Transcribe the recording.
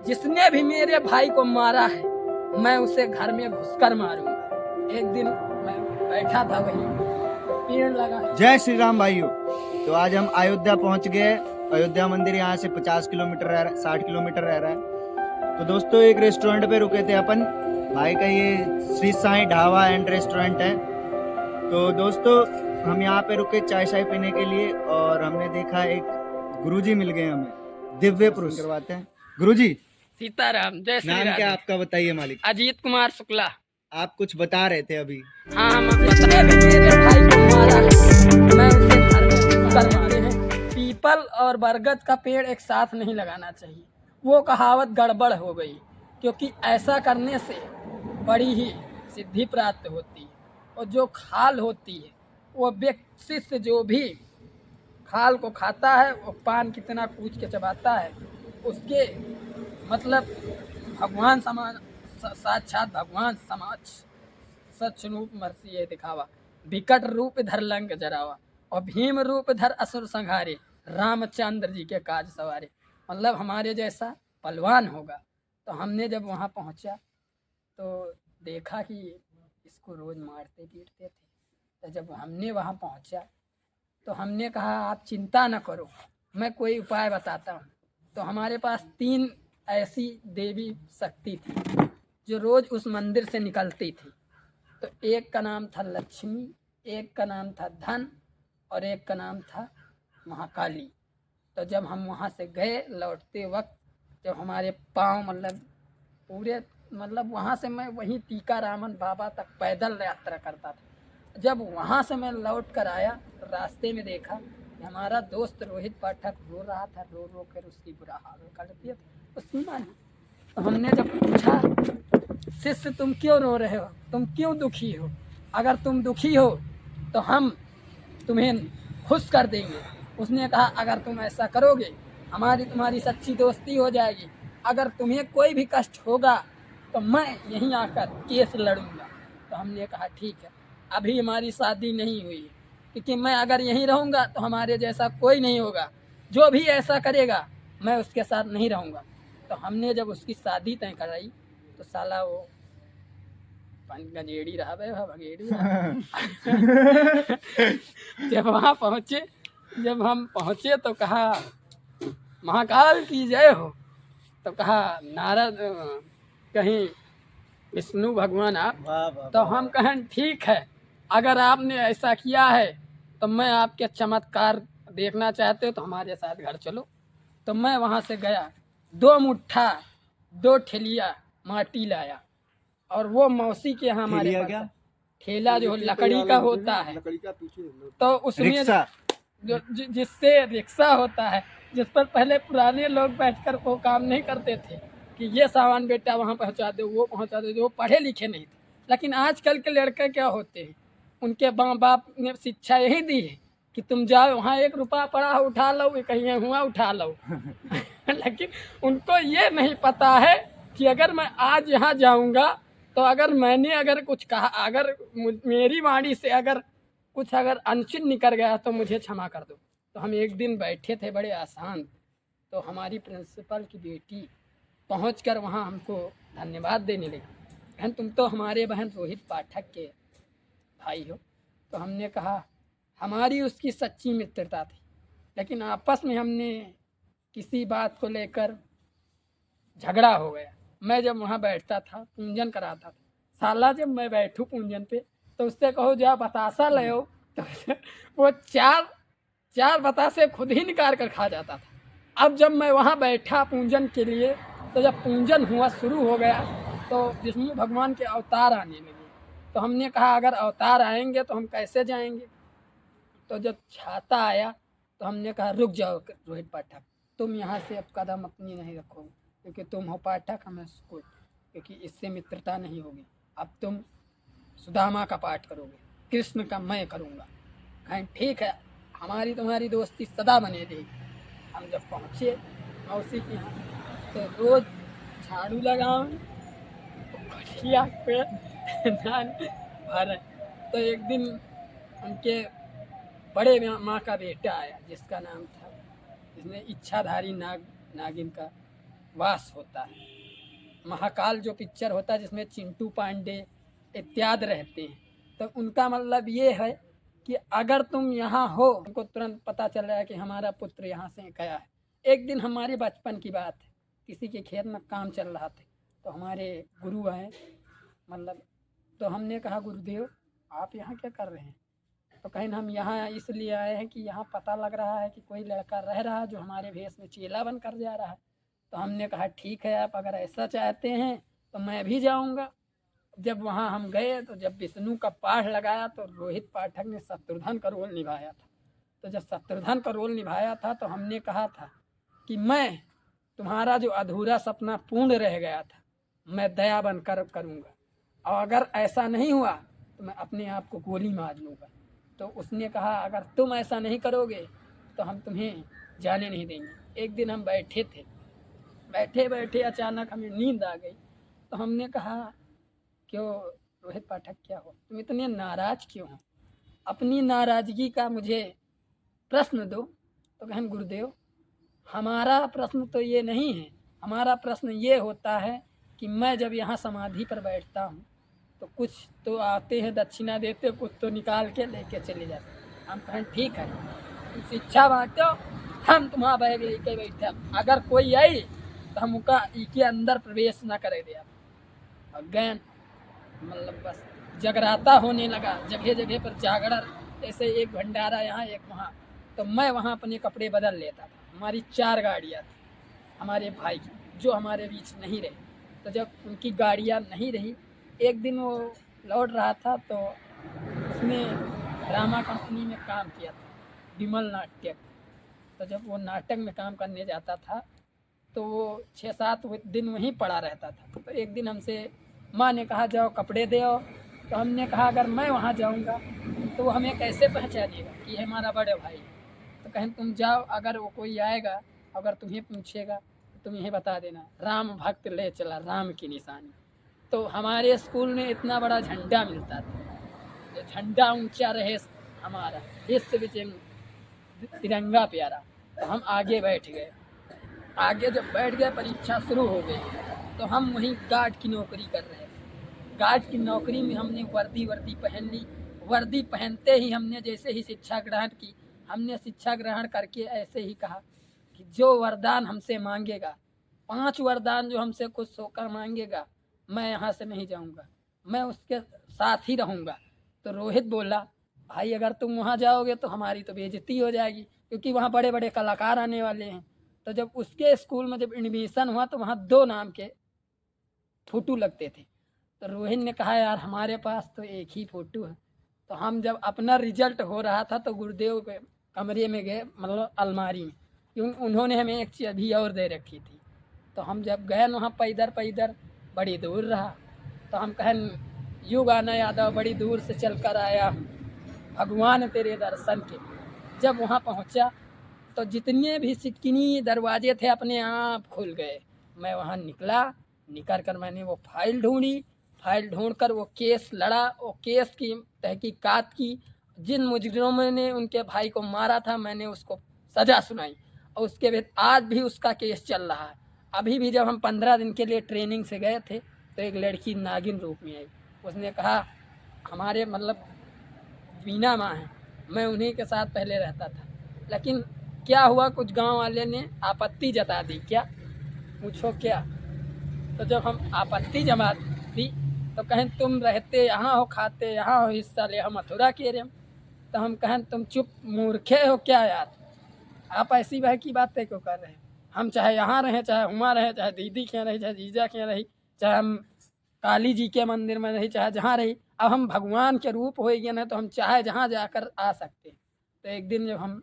जिसने भी मेरे भाई को मारा है मैं उसे घर में घुसकर मारूंगा। एक दिन मैं बैठा था वहीं, पेड़ लगा। जय श्री राम भाइयों। तो आज हम अयोध्या पहुंच गए। अयोध्या मंदिर यहाँ से 50 किलोमीटर 60 किलोमीटर रह रहा है। तो दोस्तों एक रेस्टोरेंट पे रुके थे अपन। भाई का ये श्री साईं ढाबा एंड रेस्टोरेंट है। तो दोस्तों हम यहाँ पे रुके चाय शाय पीने के लिए और हमने देखा एक गुरुजी मिल गए हमें, दिव्य पुरुष करवाते हैं। गुरुजी सीताराम, जय श्री नाम राधे। क्या आपका बताइए मालिक? अजीत कुमार शुक्ला। आप कुछ बता रहे थे अभी। हाँ, हम जिसने भी मेरे भाई को मारा है मैं उसे घर में घुसकर मारे हैं। पीपल और बरगद का पेड़ एक साथ नहीं लगाना चाहिए, वो कहावत गड़बड़ हो गई, क्योंकि ऐसा करने से बड़ी ही सिद्धि प्राप्त होती है। और जो खाल होती है वो व्यक्ति से जो भी खाल को खाता है वो पान कितना कूच के चबाता है, उसके मतलब भगवान समान, साक्षात भगवान समाज सच रूप मरसी है दिखावा, विकट रूप धर लंक जरावा और भीम रूप धर असुर संहारे, रामचंद्र जी के काज सवारे। मतलब हमारे जैसा पहलवान होगा। तो हमने जब वहाँ पहुँचा तो देखा कि इसको रोज मारते पीटते थे। तो जब हमने वहाँ पहुँचा तो हमने कहा आप चिंता न करो, मैं कोई उपाय बताता हूँ। तो हमारे पास 3 ऐसी देवी शक्ति थी जो रोज उस मंदिर से निकलती थी। तो एक का नाम था लक्ष्मी, एक का नाम था धन और एक का नाम था महाकाली। तो जब हम वहाँ से गए लौटते वक्त, जब हमारे पाँव मतलब पूरे मतलब वहाँ से मैं वहीं टीकारामन बाबा तक पैदल यात्रा करता था। जब वहाँ से मैं लौट कर आया तो रास्ते में देखा कि हमारा दोस्त रोहित पाठक रो रहा था, रो रो कर उसकी बुरा हाल कर दिया था उसकी माँ ने। तो हमने जब पूछा शिष्य तुम क्यों रो रहे हो, तुम क्यों दुखी हो, अगर तुम दुखी हो तो हम तुम्हें खुश कर देंगे। उसने कहा अगर तुम ऐसा करोगे हमारी तुम्हारी सच्ची दोस्ती हो जाएगी, अगर तुम्हें कोई भी कष्ट होगा तो मैं यहीं आकर केस लड़ूंगा। तो हमने कहा ठीक है, अभी हमारी शादी नहीं हुई है, क्योंकि मैं अगर यहीं रहूँगा तो हमारे जैसा कोई नहीं होगा, जो भी ऐसा करेगा मैं उसके साथ नहीं रहूँगा। तो हमने जब उसकी शादी तय कराई तो साला वो गंजेड़ी रहा भगेड़ी जब हम पहुँचे तो कहा महाकाल की जय हो। तो कहा नारद कहीं विष्णु भगवान आप। तो हम कहें ठीक है, अगर आपने ऐसा किया है तो मैं आपके चमत्कार देखना चाहते हो तो हमारे साथ घर चलो। तो मैं वहाँ से गया, 2 मुट्ठा 2 ठेलिया माटी लाया और वो मौसी के यहाँ हमारे पास ठेला जो लकड़ी का होता है, तो उसमें जिससे रिक्शा होता है, जिस पर पहले पुराने लोग बैठकर वो काम नहीं करते थे कि ये सामान बेटा वहाँ पहुँचा दो वो पहुँचा दो, जो वो पढ़े लिखे नहीं थे। लेकिन आजकल के लड़के क्या होते हैं, उनके माँ बाप ने शिक्षा यही दी है कि तुम जाओ वहाँ 1 रुपया पड़ा उठा लो, कहीं हुआ उठा लो लेकिन उनको ये नहीं पता है कि अगर मैं आज यहाँ जाऊँगा तो अगर कुछ कहा, अगर मेरी वाणी से अगर कुछ अनुचित निकल गया तो मुझे क्षमा कर दो। तो हम एक दिन बैठे थे बड़े आसान, तो हमारी प्रिंसिपल की बेटी पहुंचकर वहाँ हमको धन्यवाद देने लगी, बहन तुम तो हमारे बहन रोहित पाठक के भाई हो। तो हमने कहा हमारी उसकी सच्ची मित्रता थी, लेकिन आपस में हमने किसी बात को लेकर झगड़ा हो गया। मैं जब वहाँ बैठता था पूंजन कराता था, साला जब मैं बैठूँ पूंजन पे तो उससे कहो जा बतासा ले आओ, तो वो 4 बतासे खुद ही निकाल कर खा जाता था। अब जब मैं वहाँ बैठा पूंजन के लिए, तो जब पूंजन हुआ शुरू हो गया तो विष्णु भगवान के अवतार आने लगे। तो हमने कहा अगर अवतार आएंगे तो हम कैसे जाएंगे। तो जब छाता आया तो हमने कहा रुक जाओ रोहित पाठक, तुम यहाँ से अब कदम अपनी नहीं रखोगे, क्योंकि तुम हो पाठक हमें स्कूल, क्योंकि इससे मित्रता नहीं होगी। अब तुम सुदामा का पाठ करोगे, कृष्ण का मैं करूँगा। कहें ठीक है, हमारी तुम्हारी दोस्ती सदा बने रहेगी। हम जब पहुँचे मौसी के यहाँ तो रोज झाड़ू लगाओ बढ़िया पे भर। तो एक दिन उनके बड़े माँ का बेटा आया जिसका नाम था, जिसने इच्छाधारी नागिन का वास होता है। महाकाल जो पिक्चर होता है जिसमें चिंटू पांडे इत्यादि रहते हैं, तो उनका मतलब ये है कि अगर तुम यहाँ हो, उनको तुरंत पता चल रहा है कि हमारा पुत्र यहाँ से गया है। एक दिन हमारे बचपन की बात है, किसी के खेत में काम चल रहा था, तो हमारे गुरु आए, मतलब तो हमने कहा गुरुदेव आप यहाँ क्या कर रहे हैं? तो कहीं हम यहाँ इसलिए आए हैं कि यहाँ पता लग रहा है कि कोई लड़का रह रहा है जो हमारे भेष में चेला बन कर जा रहा है। तो हमने कहा ठीक है, आप अगर ऐसा चाहते हैं तो मैं भी जाऊँगा। जब वहाँ हम गए तो जब विष्णु का पाठ लगाया तो रोहित पाठक ने शत्रुघ्न का रोल निभाया था। तो जब शत्रुघ्न का रोल निभाया था तो हमने कहा था कि मैं तुम्हारा जो अधूरा सपना पूर्ण रह गया था मैं दया बनकर करूँगा, और अगर ऐसा नहीं हुआ तो मैं अपने आप को गोली मार लूँगा। तो उसने कहा अगर तुम ऐसा नहीं करोगे तो हम तुम्हें जाने नहीं देंगे। एक दिन हम बैठे थे, बैठे बैठे अचानक हमें नींद आ गई। तो हमने कहा क्यों रोहित पाठक क्या हो, तुम इतने नाराज क्यों हो? अपनी नाराज़गी का मुझे प्रश्न दो। तो कहें गुरुदेव हमारा प्रश्न तो ये नहीं है, हमारा प्रश्न ये होता है कि मैं जब यहाँ समाधि पर बैठता हूँ तो कुछ तो आते हैं दक्षिणा देते, कुछ तो निकाल के लेके चले जाते। हम कहें ठीक है, तुम शिक्षा बांटो, हम तुम्हारा बैग लेके बैठे, अगर कोई आई तो हम उनका के अंदर प्रवेश ना करे दे। और गए, मतलब बस जगराता होने लगा, जगह जगह पर जागरण, ऐसे एक भंडारा यहाँ एक वहाँ। तो मैं वहाँ अपने कपड़े बदल लेता था। हमारी 4 गाड़ियाँ थी हमारे भाई की जो हमारे बीच नहीं रही। तो जब उनकी गाड़ियाँ नहीं रही, एक दिन वो लौट रहा था तो उसने ड्रामा कंपनी में काम किया था, विमल नाट्यक। तो जब वो नाटक में काम करने जाता था तो वो 6-7 दिन वहीं पड़ा रहता था। तो एक दिन हमसे माँ ने कहा जाओ कपड़े दे आओ। तो हमने कहा अगर मैं वहाँ जाऊँगा तो वो हमें कैसे पहचानेगा कि ये हमारा बड़े भाई है। तो कहें तुम जाओ, अगर वो कोई आएगा अगर तुम्हें पूछेगा तो तुम यही बता देना राम भक्त ले चला राम की निशानी। तो हमारे स्कूल में इतना बड़ा झंडा मिलता था, जो झंडा ऊंचा रहे हमारा हिस्स विजय तिरंगा प्यारा। तो हम आगे बैठ गए। आगे जब बैठ गए परीक्षा शुरू हो गई तो हम वहीं गार्ड की नौकरी कर रहे थे। गार्ड की नौकरी में हमने वर्दी पहन ली। वर्दी पहनते ही हमने जैसे ही शिक्षा ग्रहण की, हमने शिक्षा ग्रहण करके ऐसे ही कहा कि जो वरदान हमसे मांगेगा, 5 वरदान जो हमसे कुछ सोकर मांगेगा, मैं यहाँ से नहीं जाऊँगा, मैं उसके साथ ही रहूँगा। तो रोहित बोला भाई अगर तुम वहाँ जाओगे तो हमारी तो बेइज्जती हो जाएगी, क्योंकि वहाँ बड़े बड़े कलाकार आने वाले हैं। तो जब उसके स्कूल में जब एडमिशन हुआ तो वहाँ 2 नाम के फ़ोटो लगते थे। तो रोहित ने कहा यार हमारे पास तो एक ही फ़ोटो है। तो हम जब अपना रिजल्ट हो रहा था तो गुरुदेव के कमरे में गए, मतलब अलमारी में, क्योंकि उन्होंने हमें एक चीज़ अभी और दे रखी थी। तो हम जब गए वहाँ पैदर बड़ी दूर रहा। तो हम कहें यूँ गाना यादव बड़ी दूर से चल कर आया हूँ भगवान तेरे दर्शन के। जब वहाँ पहुँचा तो जितने भी सिटकिनी दरवाजे थे अपने आप खुल गए। मैं वहाँ निकल कर मैंने वो फाइल ढूंढी, फाइल ढूंढकर वो केस लड़ा, वो केस की तहकीकात की। जिन मुजरिमों ने उनके भाई को मारा था मैंने उसको सज़ा सुनाई, और उसके बाद आज भी उसका केस चल रहा है। अभी भी जब हम 15 दिन के लिए ट्रेनिंग से गए थे तो एक लड़की नागिन रूप में आई। उसने कहा हमारे मतलब बीना माँ हैं, मैं उन्हीं के साथ पहले रहता था, लेकिन क्या हुआ कुछ गांव वाले ने आपत्ति जता दी। क्या पूछो क्या? तो जब हम आपत्ति जमा दी तो कहें तुम रहते यहाँ हो, खाते यहाँ हो, हिस्सा ले हम मथुरा के रहे। तो हम कहें तुम चुप मूर्खे हो क्या यार, आप ऐसी बह की बातें क्यों कर रहे हैं? हम चाहे यहाँ रहें, चाहे वहाँ रहें, चाहे दीदी के यहाँ रही, चाहे जीजा के यहाँ रही, चाहे हम काली जी के मंदिर में रही, चाहे जहाँ रही, अब हम भगवान के रूप हो गए ना तो हम चाहे जहाँ जाकर आ सकते हैं। तो एक दिन जब हम